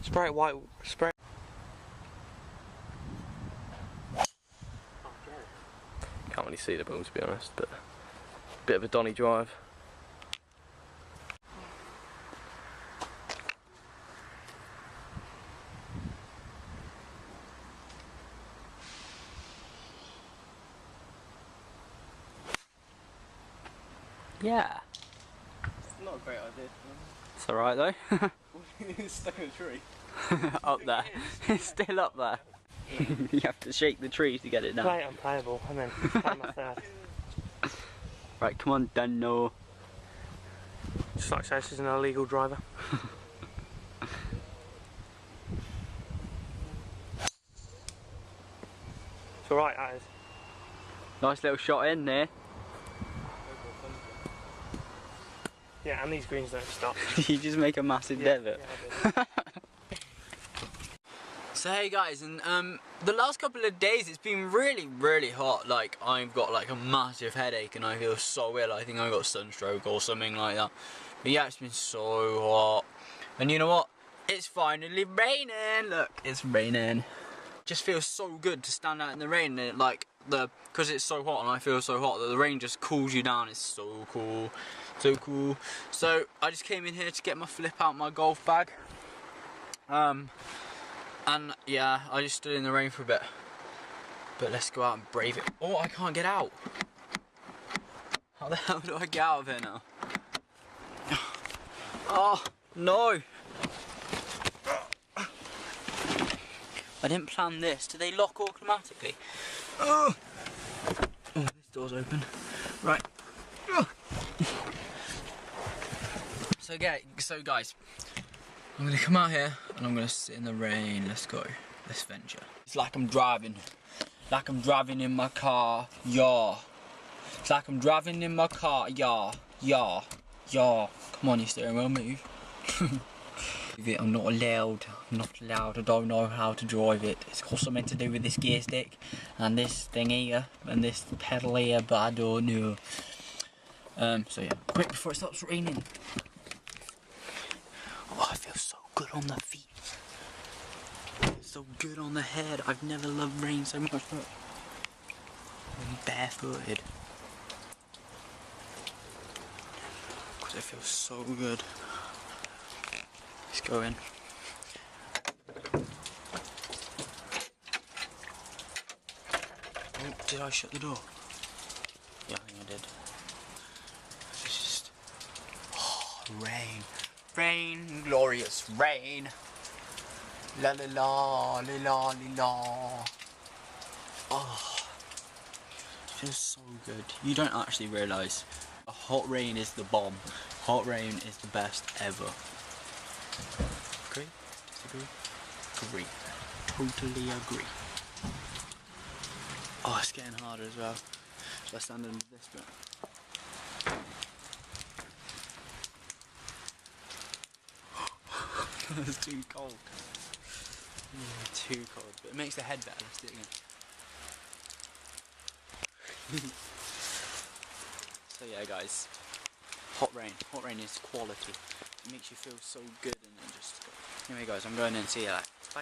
Spray it white. Spray. Can't really see the ball to be honest, but bit of a Donny drive. Yeah. It's not a great idea. It's alright though. It's stuck in a tree. Up there. It's still up there. You have to shake the tree to get it down. Play it unplayable and then play my third. Right, come on, Dano. Just like I say, this is an illegal driver. It's alright, that is. Nice little shot in there. Yeah, and these greens don't stop. You just make a massive divot. Yeah, So hey guys, and the last couple of days it's been really hot. Like I've got like a massive headache and I feel so ill. I think I got sunstroke or something like that. But yeah, it's been so hot. And you know what? It's finally raining. Look, it's raining. Just feels so good to stand out in the rain and because it's so hot and I feel so hot that the rain just cools you down. It's so cool. So cool. So I just came in here to get my flip out my golf bag. And yeah, I just stood in the rain for a bit. But let's go out and brave it. Oh, I can't get out. How the hell do I get out of here now? Oh, no. I didn't plan this. Do they lock automatically? Oh, this door's open. Right. So guys, I'm gonna come out here and I'm gonna sit in the rain. Let's go. Let's venture. It's like I'm driving. Like I'm driving in my car. Yeah. It's like I'm driving in my car. Yeah. Yeah. Yeah. Come on, you steering wheel, move. I'm not allowed. I'm not allowed. I don't know how to drive it. It's got something to do with this gear stick and this thing here and this pedal here, but I don't know. So yeah, quick before it stops raining. Oh, I feel so good on the feet. So good on the head. I've never loved rain so much. I'm barefooted. Because it feels so good. Let's go in. Oh, did I shut the door? Yeah, I think I did. It's just... Oh, rain. Rain, glorious rain. La la la, la la la la. Oh, it feels so good. You don't actually realise a hot rain is the bomb. Hot rain is the best ever. Agree? Disagree? Agree. Totally agree. Oh, it's getting harder as well. So I stand under this bit. It's too cold. Yeah, too cold, but it makes the head better. Let's do it again. So yeah, guys, hot rain. Hot rain is quality. It makes you feel so good, and then just. Anyway, guys, I'm going in. See you later. Bye.